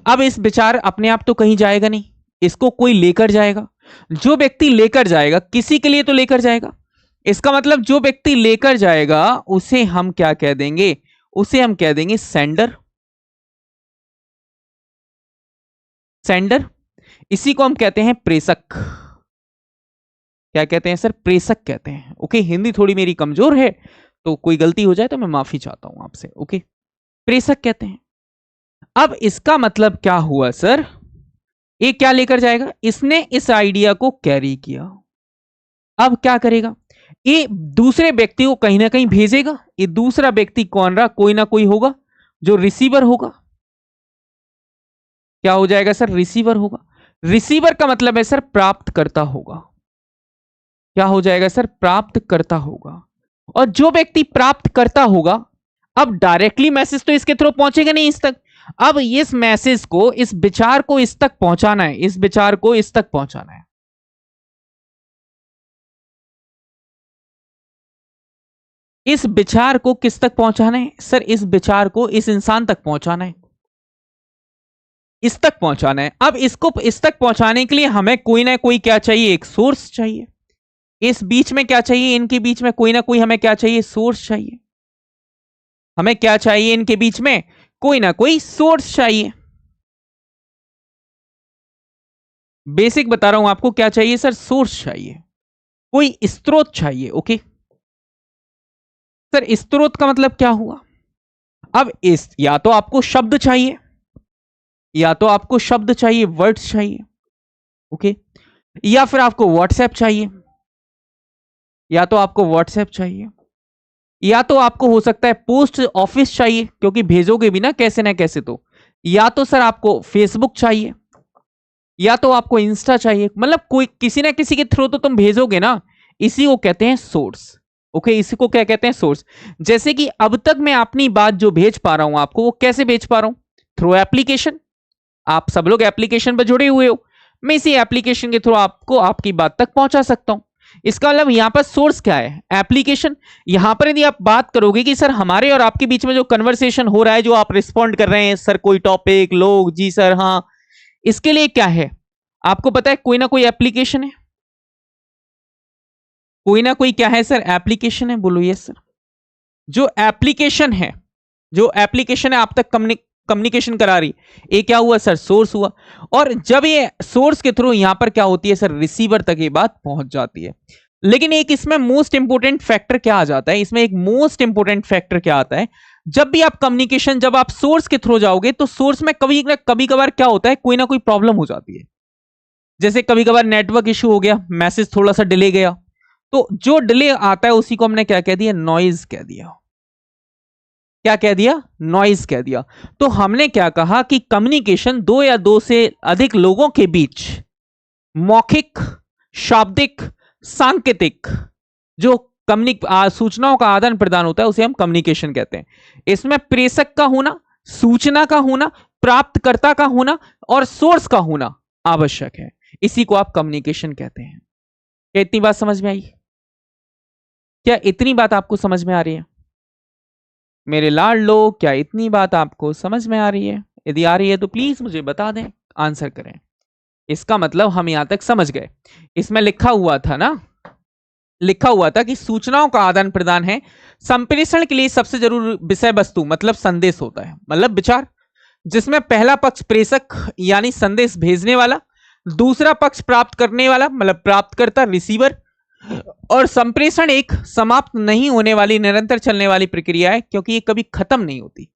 अब इस विचार अपने आप तो कहीं जाएगा नहीं, इसको कोई लेकर जाएगा। जो व्यक्ति लेकर जाएगा, किसी के लिए तो लेकर जाएगा, इसका मतलब जो व्यक्ति लेकर जाएगा उसे हम क्या कह देंगे, उसे हम कह देंगे सेंडर। सेंडर, इसी को हम कहते हैं प्रेषक। क्या कहते हैं सर? प्रेषक कहते हैं। ओके, हिंदी थोड़ी मेरी कमजोर है, तो कोई गलती हो जाए तो मैं माफी चाहता हूं आपसे। ओके, प्रेषक कहते हैं। अब इसका मतलब क्या हुआ सर? ये क्या लेकर जाएगा? इसने इस आइडिया को कैरी किया। अब क्या करेगा? ये दूसरे व्यक्ति को कहीं ना कहीं भेजेगा। ये दूसरा व्यक्ति कौन रहा? कोई ना कोई होगा जो रिसीवर होगा। क्या हो जाएगा सर? रिसीवर होगा। रिसीवर का मतलब है सर प्राप्त करता होगा। क्या हो जाएगा सर? प्राप्त करता होगा। और जो व्यक्ति प्राप्त करता होगा, अब डायरेक्टली मैसेज तो इसके थ्रू पहुंचेगा नहीं इस तक। अब इस मैसेज को, इस विचार को इस तक पहुंचाना है, इस विचार को इस तक पहुंचाना है। इस विचार को किस तक पहुंचाना है सर? इस विचार को इस इंसान तक पहुंचाना है, इस तक पहुंचाना है। अब इसको इस तक पहुंचाने के लिए हमें कोई ना कोई क्या चाहिए? एक सोर्स चाहिए। इस बीच में क्या चाहिए? इनके बीच में कोई ना कोई हमें क्या चाहिए? सोर्स चाहिए। हमें क्या चाहिए? इनके बीच में कोई ना कोई सोर्स चाहिए। बेसिक बता रहा हूं आपको, क्या चाहिए सर? सोर्स चाहिए, कोई स्रोत चाहिए। ओके सर, स्रोत का मतलब क्या हुआ? अब इस, या तो आपको शब्द चाहिए, या तो आपको शब्द चाहिए, वर्ड्स चाहिए। ओके, या फिर आपको व्हाट्सएप चाहिए, या तो आपको व्हाट्सएप चाहिए, या तो आपको हो सकता है पोस्ट ऑफिस चाहिए, क्योंकि भेजोगे भी ना कैसे ना कैसे तो। या तो सर आपको फेसबुक चाहिए, या तो आपको इंस्टा चाहिए। मतलब कोई किसी ना किसी के थ्रू तो तुम भेजोगे ना। इसी को कहते हैं सोर्स। ओके, इसी को क्या कहते हैं? सोर्स। जैसे कि अब तक मैं अपनी बात जो भेज पा रहा हूं आपको, वो कैसे भेज पा रहा हूं? Through application. आप सब लोग एप्लीकेशन पर जुड़े हुए हो, मैं इसी एप्लीकेशन के थ्रू आपको आपकी बात तक पहुंचा सकता हूं। इसका मतलब यहां पर सोर्स क्या है? एप्लीकेशन। यहां पर यदि आप बात करोगे कि सर हमारे और आपके बीच में जो कन्वर्सेशन हो रहा है, जो आप रिस्पॉन्ड कर रहे हैं सर, कोई टॉपिक लोग, जी सर हाँ, इसके लिए क्या है? आपको पता है कोई ना कोई एप्लीकेशन है। कोई ना कोई क्या है सर? एप्लीकेशन है। बोलो यस सर। जो एप्लीकेशन है, जो एप्लीकेशन है आप तक कम्युनिकेशन करा रही, ये क्या हुआ सर? सोर्स हुआ। और जब ये सोर्स के थ्रू यहां पर क्या होती है सर? रिसीवर तक ये बात पहुंच जाती है। लेकिन एक इसमें मोस्ट इंपोर्टेंट फैक्टर क्या आ जाता है? इसमें एक मोस्ट इंपोर्टेंट फैक्टर क्या आता है? जब भी आप कम्युनिकेशन, जब आप सोर्स के थ्रू जाओगे, तो सोर्स में कभी ना कभी कभार क्या होता है? कोई ना कोई प्रॉब्लम हो जाती है। जैसे कभी कभार नेटवर्क इशू हो गया, मैसेज थोड़ा सा डिले गया, तो जो डिले आता है उसी को हमने क्या कह दिया? नॉइज कह दिया। क्या कह दिया? नॉइज कह दिया। तो हमने क्या कहा कि कम्युनिकेशन दो या दो से अधिक लोगों के बीच मौखिक, शाब्दिक, सांकेतिक जो सूचनाओं का आदान प्रदान होता है, उसे हम कम्युनिकेशन कहते हैं। इसमें प्रेषक का होना, सूचना का होना, प्राप्तकर्ता का होना और सोर्स का होना आवश्यक है। इसी को आप कम्युनिकेशन कहते हैं। क्या इतनी बात समझ में आई? क्या इतनी बात आपको समझ में आ रही है मेरे लाडलो? क्या इतनी बात आपको समझ में आ रही है? यदि आ रही है तो प्लीज मुझे बता दें, आंसर करें। इसका मतलब हम यहां तक समझ गए। इसमें लिखा हुआ था ना, लिखा हुआ था कि सूचनाओं का आदान प्रदान है, संप्रेषण के लिए सबसे जरूरी विषय वस्तु मतलब संदेश होता है, मतलब विचार, जिसमें पहला पक्ष प्रेषक यानी संदेश भेजने वाला, दूसरा पक्ष प्राप्त करने वाला मतलब प्राप्तकर्ता रिसीवर, और संप्रेषण एक समाप्त नहीं होने वाली निरंतर चलने वाली प्रक्रिया है, क्योंकि ये कभी खत्म नहीं होती।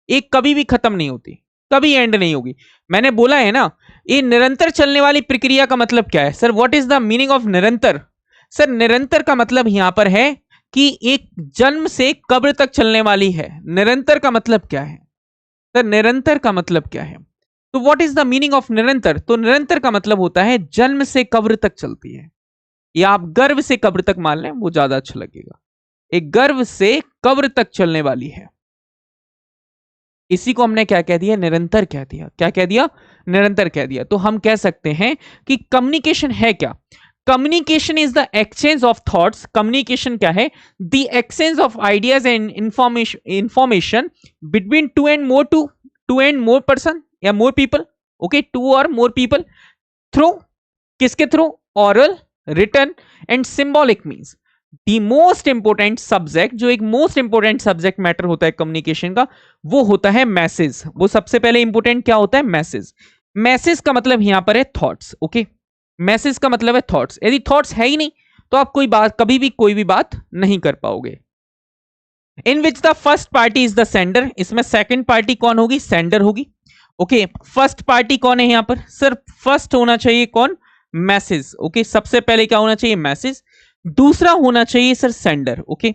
एक कभी भी खत्म नहीं होती, कभी एंड नहीं होगी। मैंने बोला है ना, ये निरंतर चलने वाली प्रक्रिया का मतलब क्या है sir? What is the meaning of निरंतर? सर निरंतर का मतलब यहां पर है कि एक जन्म से कब्र तक चलने वाली है। निरंतर का मतलब क्या है सर? निरंतर का मतलब क्या है? तो what is the meaning of निरंतर? तो निरंतर का मतलब होता है जन्म से कब्र तक चलती है, या आप गर्भ से कब्र तक मान लें, वो ज्यादा अच्छा लगेगा। एक गर्भ से कब्र तक चलने वाली है, इसी को हमने क्या कह दिया? निरंतर कह दिया। क्या कह दिया? निरंतर कह दिया। तो हम कह सकते हैं कि कम्युनिकेशन है क्या? Communication is the exchange of thoughts. Communication क्या है? The exchange of ideas and information between two and more person या मोर पीपल। ओके, टू और मोर पीपल थ्रू, किसके through? Aural, written and symbolic means. The most important subject, जो एक most important subject matter होता है communication का, वो होता है मैसेज। वो सबसे पहले इंपोर्टेंट क्या होता है? मैसेज। मैसेज का मतलब यहां पर है थॉट्स। ओके, मैसेज का मतलब है थॉट्स। यदि थॉट्स है ही नहीं तो आप कोई बात, कभी भी कोई भी बात नहीं कर पाओगे। In which the first party is the sender, इसमें सेकंड पार्टी कौन होगी? सेंडर होगी। ओके, फर्स्ट पार्टी कौन है यहां पर? सर फर्स्ट होना चाहिए कौन? मैसेज। ओके, सबसे पहले क्या होना चाहिए? मैसेज। दूसरा होना चाहिए सर सेंडर। ओके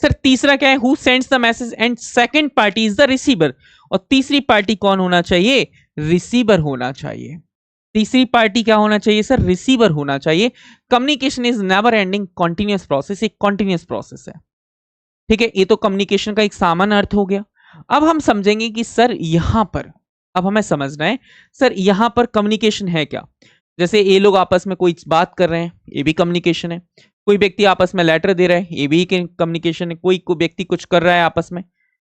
सर, तीसरा क्या है? Who sends the message, and second party is the receiver. और तीसरी पार्टी कौन होना चाहिए? रिसीवर होना चाहिए। तीसरी पार्टी क्या होना चाहिए सर? रिसीवर होना चाहिए। Communication is never ending continuous process, एक कॉन्टिन्यूअस प्रोसेस है। ठीक है, ये तो कम्युनिकेशन का एक सामान्य अर्थ हो गया। अब हम समझेंगे कि सर यहां पर, अब हमें समझना है सर यहां पर कम्युनिकेशन है क्या। जैसे ये लोग आपस में कोई बात कर रहे हैं, ये भी कम्युनिकेशन है। कोई व्यक्ति आपस में लेटर दे रहा है, ये भी कम्युनिकेशन है। कोई व्यक्ति कुछ कर रहा है आपस में,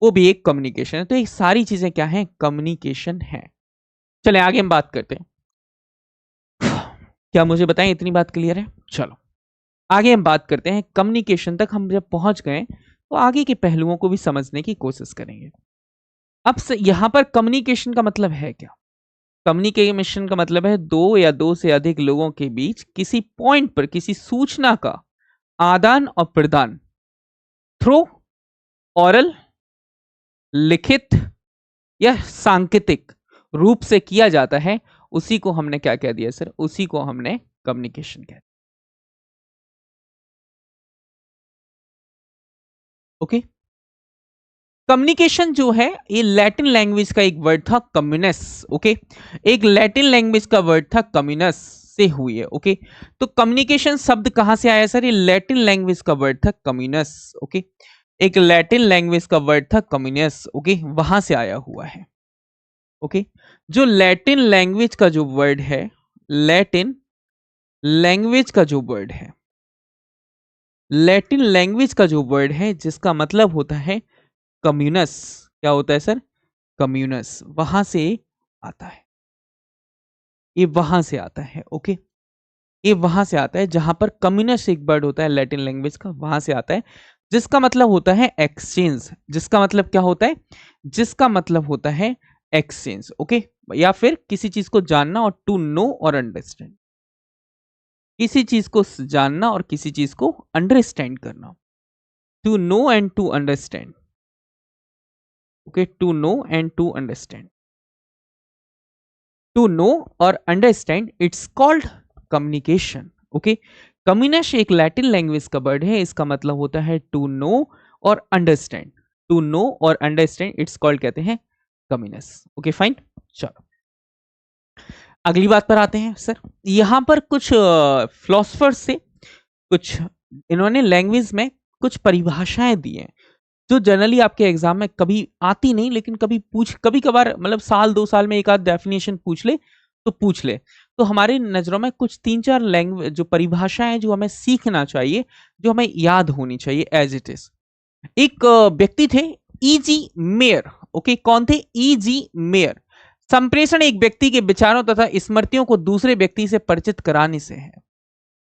वो भी एक कम्युनिकेशन है। तो ये सारी चीजें क्या है? कम्युनिकेशन है। चले आगे हम बात करते हैं। क्या मुझे बताएं, इतनी बात क्लियर है? चलो आगे हम बात करते हैं। कम्युनिकेशन तक हम जब पहुंच गए तो आगे के पहलुओं को भी समझने की कोशिश करेंगे। अब से यहां पर कम्युनिकेशन का मतलब है क्या? कम्युनिकेशन का मतलब है दो या दो से अधिक लोगों के बीच किसी पॉइंट पर किसी सूचना का आदान और प्रदान थ्रू ओरल, लिखित या सांकेतिक रूप से किया जाता है। उसी को हमने क्या कह दिया सर? उसी को हमने कम्युनिकेशन कह दिया। ओके, कम्युनिकेशन जो है ये लैटिन लैंग्वेज का एक वर्ड था कम्युनस। ओके, एक लैटिन लैंग्वेज का वर्ड था कम्युनस से हुई है। ओके, तो कम्युनिकेशन शब्द कहां से आया सर? ये लैटिन लैंग्वेज का वर्ड था कम्युनस। ओके, एक लैटिन लैंग्वेज का वर्ड था कम्युनस। ओके, वहां से आया हुआ है। ओके, जो लैटिन लैंग्वेज का जो वर्ड है, लैटिन लैंग्वेज का जो वर्ड है, लैटिन लैंग्वेज का जो वर्ड है जिसका मतलब होता है कम्युनस। क्या होता है सर? कम्युनस। वहां से आता है, ये वहां से आता है। ओके, ये वहां से आता है जहां पर कम्युनस एक वर्ड होता है लैटिन लैंग्वेज का, वहां से आता है। जिसका मतलब होता है एक्सचेंज। जिसका मतलब क्या होता है? जिसका मतलब होता है एक्सचेंज। ओके, या फिर किसी चीज को जानना, और टू नो और अंडरस्टैंड, किसी चीज को जानना और किसी चीज को अंडरस्टैंड करना। To know and to understand. Okay, to know and to understand, to know और understand, it's called communication. Okay, communication एक लैटिन लैंग्वेज का वर्ड है, इसका मतलब होता है टू नो और अंडरस्टैंड। टू नो और अंडरस्टैंड, इट्स कॉल्ड कहते हैं कम्युनिकेशन। ओके फाइन, चलो अगली बात पर आते हैं। सर यहां पर कुछ फिलोसफर्स से कुछ, इन्होंने लैंग्वेज में कुछ परिभाषाएं दी हैं जो जनरली आपके एग्जाम में कभी आती नहीं, लेकिन कभी कभार मतलब साल दो साल में एक आध डेफिनेशन पूछ ले तो पूछ ले। तो हमारे नजरों में कुछ तीन चार लैंग्वेज जो परिभाषाएं हैं जो हमें सीखना चाहिए, जो हमें याद होनी चाहिए एज इट इज। एक व्यक्ति थे ईजी मेयर। ओके, कौन थे? Easy mayor. संप्रेषण एक व्यक्ति के विचारों तथा स्मृतियों को दूसरे व्यक्ति से परिचित कराने से है।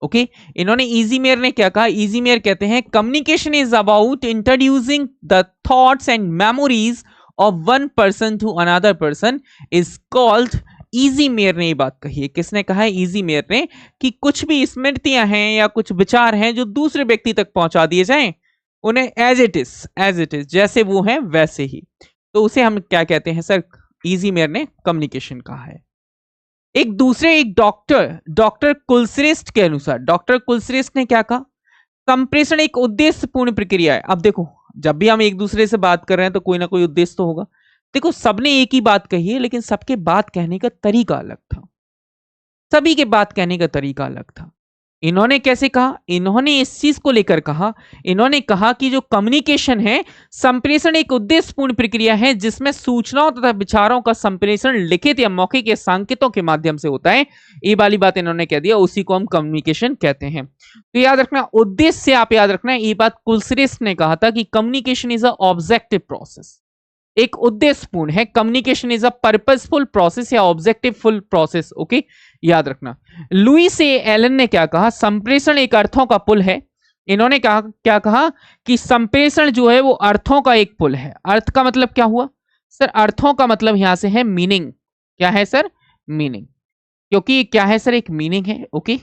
ओके, इन्होंने इजी मेयर ने क्या कहा? इजी मेयर कहते हैं communication is about introducing the thoughts and memories of one person to another person is called. इजी मेयर ने ये बात कही है। किसने कहा है? इजी मेयर ने, कि कुछ भी स्मृतियां हैं या कुछ विचार हैं जो दूसरे व्यक्ति तक पहुंचा दिए जाएं, उन्हें एज इट इज जैसे वो हैं वैसे ही, तो उसे हम क्या कहते हैं सर? इजी मेयर ने कम्युनिकेशन कहा है। एक डॉक्टर डॉक्टर कुलश्रेष्ठ के अनुसार, डॉक्टर कुलश्रेष्ठ ने क्या कहा? संप्रेषण एक उद्देश्यपूर्ण प्रक्रिया है। अब देखो, जब भी हम एक दूसरे से बात कर रहे हैं तो कोई ना कोई उद्देश्य तो होगा। देखो, सबने एक ही बात कही है, लेकिन सबके बात कहने का तरीका अलग था। सभी के बात कहने का तरीका अलग था। इन्होंने कैसे कहा? इन्होंने इस चीज को लेकर कहा, इन्होंने कहा कि जो कम्युनिकेशन है, संप्रेषण एक उद्देश्यपूर्ण प्रक्रिया है जिसमें सूचनाओं तथा विचारों का संप्रेषण लिखित या मौखिक या संकेतों के माध्यम से होता है। ये वाली बात इन्होंने कह दिया, उसी को हम कम्युनिकेशन कहते हैं। तो याद रखना, उद्देश्य से आप याद रखना, ये बात कुलश्रेष्ठ ने कहा था कि communication is a objective process, एक उद्देश्यपूर्ण है। Communication is a purposeful process या ऑब्जेक्टिवफुल प्रोसेस। ओके, याद रखना। लुईस ए एलन ने क्या कहा? संप्रेषण एक अर्थों का पुल है। इन्होंने कहा, क्या कहा? कि संप्रेषण जो है वो अर्थों का एक पुल है। अर्थ का मतलब क्या हुआ सर? अर्थों का मतलब यहां से है मीनिंग। क्या है सर? मीनिंग, क्योंकि ये क्या है सर, एक मीनिंग है। ओके,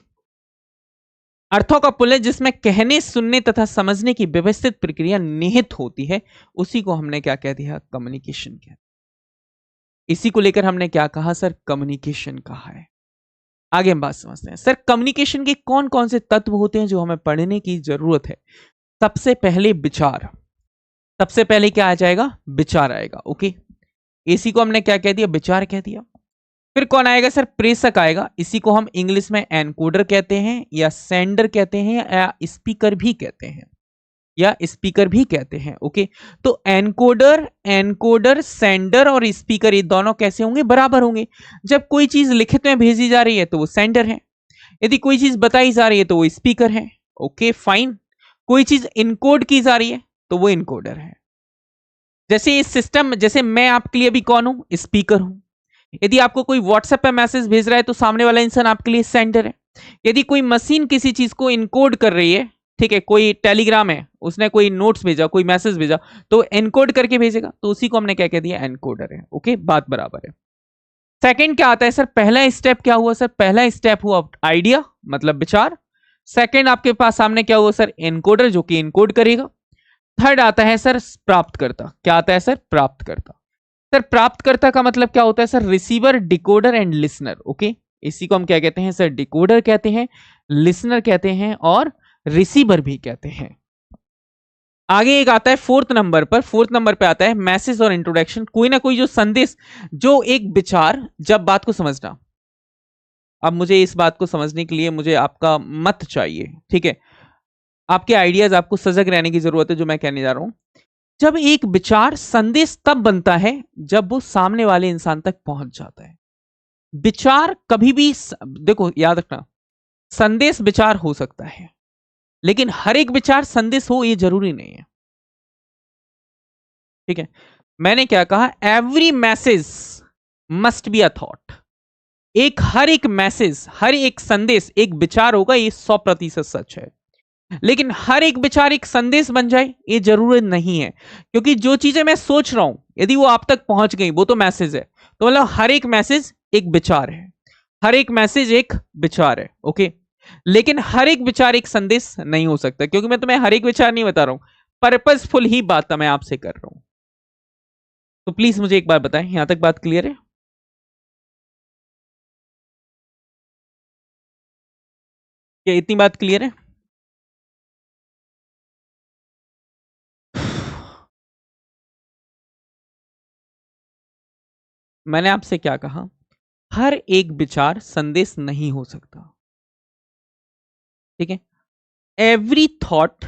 अर्थों का पुल है जिसमें कहने, सुनने तथा समझने की व्यवस्थित प्रक्रिया निहित होती है, उसी को हमने क्या कह दिया, कम्युनिकेशन कह। इसी को लेकर हमने क्या कहा सर, कम्युनिकेशन कहा है। आगे हम बात समझते हैं सर, कम्युनिकेशन के कौन कौन से तत्व होते हैं जो हमें पढ़ने की जरूरत है। सबसे पहले विचार, सबसे पहले क्या आ जाएगा, विचार आएगा। ओके, इसी को हमने क्या कह दिया, विचार कह दिया। फिर कौन आएगा सर, प्रेषक आएगा, इसी को हम इंग्लिश में एनकोडर कहते हैं, या सेंडर कहते हैं, या स्पीकर भी कहते हैं, या स्पीकर भी कहते हैं। ओके, तो एनकोडर, एनकोडर, सेंडर और स्पीकर, ये दोनों कैसे होंगे, बराबर होंगे। जब कोई चीज लिखित में भेजी जा रही है तो वो सेंडर है, यदि कोई चीज बताई जा रही है तो वो स्पीकर है। ओके फाइन, कोई चीज इनकोड की जा रही है तो वो इनकोडर है। जैसे इस सिस्टम, जैसे मैं आपके लिए अभी कौन हूं, स्पीकर हूं। यदि आपको कोई व्हाट्सएप पे मैसेज भेज रहा है तो सामने वाला इंसान आपके लिए सेंडर है। यदि कोई मशीन किसी चीज को इनकोड कर रही है, ठीक है, कोई टेलीग्राम है, उसने कोई नोट्स भेजा, कोई मैसेज भेजा, तो एनकोड करके भेजेगा, तो उसी को हमने क्या कह दिया, एनकोडर है। ओके, बात बराबर है। सेकंड क्या आता है सर, पहला स्टेप क्या हुआ सर, पहला स्टेप हुआ आइडिया, मतलब विचार। सेकंड आपके पास सामने क्या हुआ सर, एनकोडर, जो कि इनकोड करेगा। थर्ड आता है सर प्राप्तकर्ता, क्या आता है सर, प्राप्तकर्ता। सर प्राप्तकर्ता का मतलब क्या होता है sir, receiver, decoder and listener. Okay, इसी को हम क्या कहते हैं सर, डिकोडर कहते हैं, लिसनर कहते हैं, और रिसीवर भी कहते हैं। आगे एक आता है फोर्थ नंबर पर, फोर्थ नंबर पे आता है मैसेज और इंट्रोडक्शन, कोई ना कोई जो संदेश, जो एक विचार, जब बात को समझना। अब मुझे इस बात को समझने के लिए मुझे आपका मत चाहिए, ठीक है, आपके आइडियाज, आपको सजग रहने की जरूरत है जो मैं कहने जा रहा हूं। जब एक विचार, संदेश तब बनता है जब वो सामने वाले इंसान तक पहुंच जाता है। विचार कभी भी देखो याद रखना, संदेश विचार हो सकता है, लेकिन हर एक विचार संदेश हो ये जरूरी नहीं है। ठीक है, मैंने क्या कहा, every message must be a thought. एक, हर एक मैसेज, हर एक संदेश एक विचार होगा, ये 100% सच है। लेकिन हर एक विचार एक संदेश बन जाए ये जरूरी नहीं है, क्योंकि जो चीजें मैं सोच रहा हूं यदि वो आप तक पहुंच गई वो तो मैसेज है। तो मतलब हर एक मैसेज एक विचार है, हर एक मैसेज एक विचार है। ओके, लेकिन हर एक विचार एक संदेश नहीं हो सकता, क्योंकि मैं तुम्हें हर एक विचार नहीं बता रहा हूं, पर्पसफुल ही बात मैं आपसे कर रहा हूं। तो प्लीज मुझे एक बार बताएं, यहां तक बात क्लियर है? क्या इतनी बात क्लियर है? मैंने आपसे क्या कहा, हर एक विचार संदेश नहीं हो सकता। ठीक है, every thought,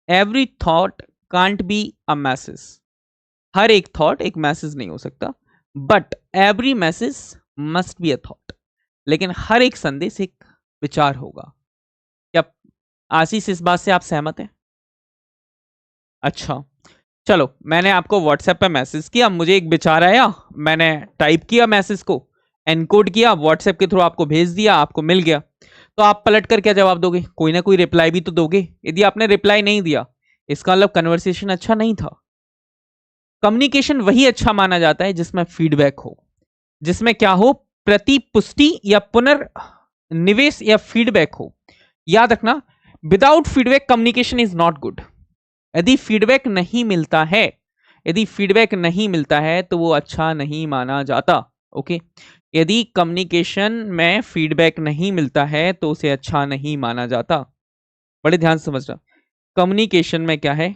every thought can't be a message. हर एक थॉट एक मैसेज नहीं हो सकता, but every message must be a thought. लेकिन हर एक संदेश एक विचार होगा। क्या आशीष इस बात से आप सहमत हैं? अच्छा, चलो, मैंने आपको व्हाट्सएप पे मैसेज किया, मुझे एक विचार आया, मैंने टाइप किया मैसेज को, एनकोड किया, व्हाट्सएप के थ्रू आपको भेज दिया, आपको मिल गया। तो आप पलट कर क्या जवाब दोगे, कोई ना कोई रिप्लाई भी तो दोगे। यदि आपने रिप्लाई नहीं दिया, इसका मतलब कन्वर्सेशन अच्छा नहीं था। कम्युनिकेशन वही अच्छा माना जाता है जिसमें फीडबैक हो, जिसमें क्या हो, प्रतिपुष्टि या पुनर्निवेश या फीडबैक हो। याद रखना, without feedback communication is not good. यदि फीडबैक नहीं मिलता है, यदि फीडबैक नहीं मिलता है तो वो अच्छा नहीं माना जाता। ओके, यदि कम्युनिकेशन में फीडबैक नहीं मिलता है तो उसे अच्छा नहीं माना जाता। बड़े ध्यान से समझना, कम्युनिकेशन में क्या है,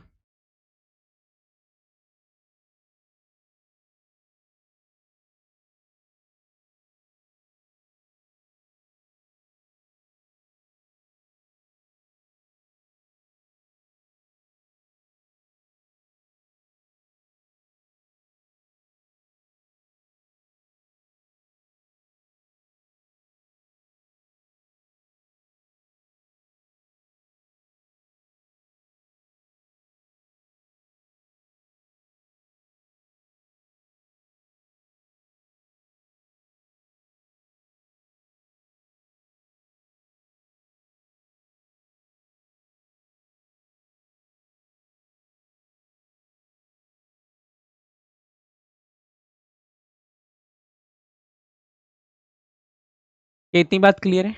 क्या इतनी बात क्लियर है?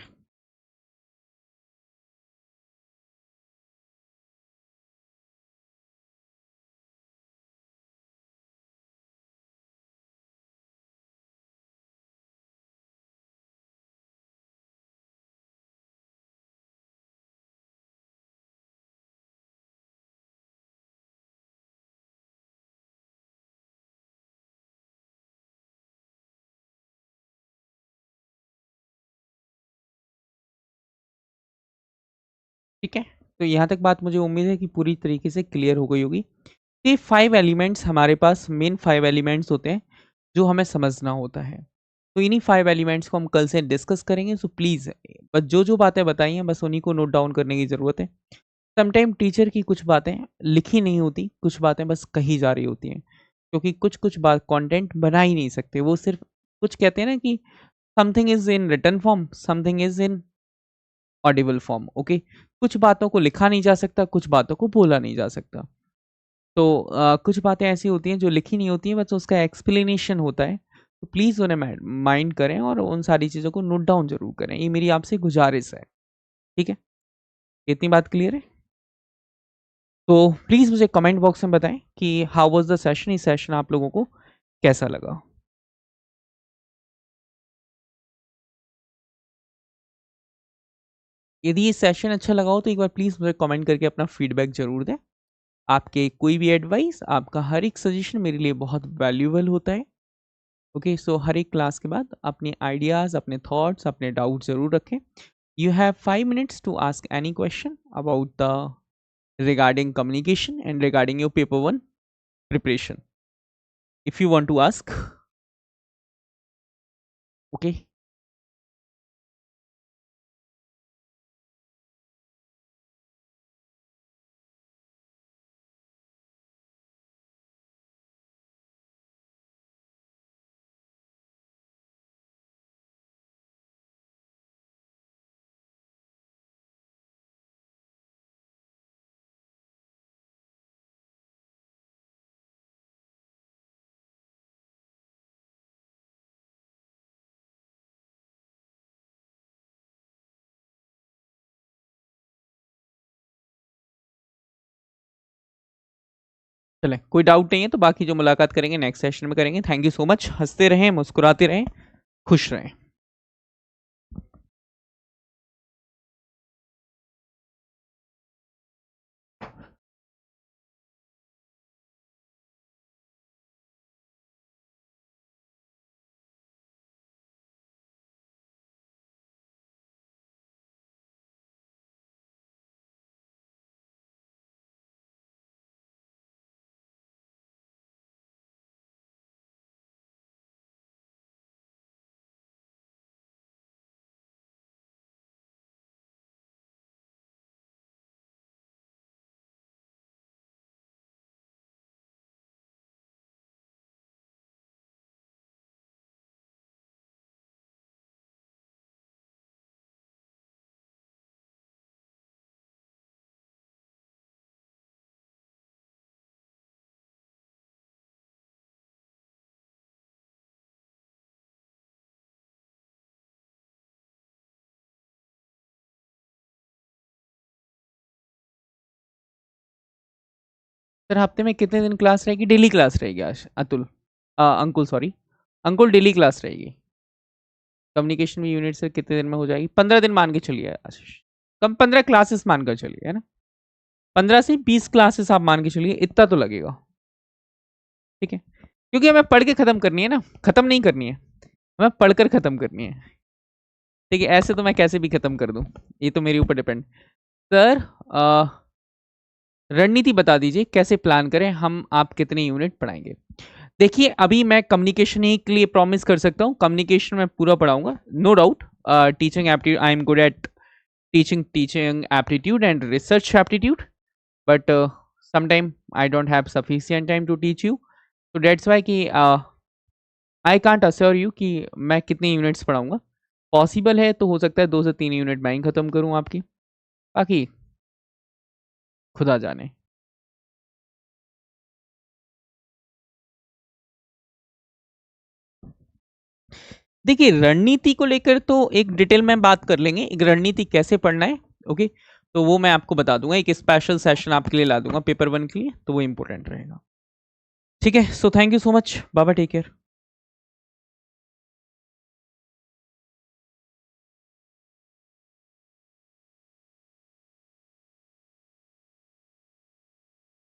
ठीक है, तो यहाँ तक बात मुझे उम्मीद है कि पूरी तरीके से क्लियर हो गई होगी। ये 5 एलिमेंट्स हमारे पास मेन 5 एलिमेंट्स होते हैं जो हमें समझना होता है। तो इन्हीं 5 एलिमेंट्स को हम कल से डिस्कस करेंगे, सो प्लीज़ बस जो बातें बताई हैं बस उन्हीं को नोट डाउन करने की ज़रूरत है। समटाइम टीचर की कुछ बातें लिखी नहीं होती, कुछ बातें बस कही जा रही होती हैं, क्योंकि कुछ बात कंटेंट बना ही नहीं सकते, वो सिर्फ कुछ कहते हैं ना कि something is in written form, something is in audible form. Okay, कुछ बातों को लिखा नहीं जा सकता, कुछ बातों को बोला नहीं जा सकता। तो कुछ बातें ऐसी होती हैं जो लिखी नहीं होती हैं, बस उसका एक्सप्लेनेशन होता है। तो प्लीज़ उन्हें माइंड करें और उन सारी चीज़ों को नोट डाउन ज़रूर करें, ये मेरी आपसे गुजारिश है। ठीक है, इतनी बात क्लियर है? तो प्लीज़ मुझे कमेंट बॉक्स में बताएं कि हाउ वाज द सेशन, इस सेशन आप लोगों को कैसा लगा। यदि ये सेशन अच्छा लगा हो तो एक बार प्लीज़ मुझे कमेंट करके अपना फीडबैक ज़रूर दें। आपके कोई भी एडवाइस, आपका हर एक सजेशन मेरे लिए बहुत वैल्यूएबल होता है। ओके, सो हर एक क्लास के बाद अपने आइडियाज़, अपने थॉट्स, अपने डाउट ज़रूर रखें। You have 5 minutes to ask any question about the regarding communication and regarding your paper 1 preparation, if you want to ask. Okay. चलें, कोई डाउट नहीं है तो बाकी जो मुलाकात करेंगे नेक्स्ट सेशन में करेंगे। Thank you so much. हंसते रहें, मुस्कुराते रहें, खुश रहें। सर हफ्ते में कितने दिन क्लास रहेगी? डेली क्लास रहेगी आज Atul, Ankul sorry, Ankul daily class रहेगी। कम्युनिकेशन में यूनिट से कितने दिन में हो जाएगी? 15 दिन मान के चलिए आशीष, कम 15 क्लासेस मान कर चलिए, है ना? 15 से 20 क्लासेस आप मान के चलिए, इतना तो लगेगा। ठीक है, क्योंकि हमें पढ़ के खत्म करनी है ना, खत्म नहीं करनी है, हमें पढ़कर खत्म करनी है। ठीक है, ऐसे तो मैं कैसे भी खत्म कर दूं, ये तो मेरे ऊपर डिपेंड। सर रणनीति बता दीजिए, कैसे प्लान करें हम, आप कितने यूनिट पढ़ाएंगे? देखिए अभी मैं कम्युनिकेशन ही के लिए प्रॉमिस कर सकता हूँ, कम्युनिकेशन में पूरा पढ़ाऊंगा no doubt. Teaching aptitude, I am good at teaching aptitude and research aptitude, but sometime I don't have sufficient time to teach you, so that's why कि आई कांट अश्योर यू कि मैं कितने units पढ़ाऊंगा। Possible है तो हो सकता है 2 से 3 यूनिट मैं ही खत्म करूं आपकी, बाकी खुदा जाने। देखिए रणनीति को लेकर तो एक डिटेल में बात कर लेंगे, एक रणनीति कैसे पढ़ना है। ओके, तो वो मैं आपको बता दूंगा, एक स्पेशल सेशन आपके लिए ला दूंगा पेपर 1 के लिए, तो वो इंपॉर्टेंट रहेगा। ठीक है, so thank you so much बाबा, टेक केयर।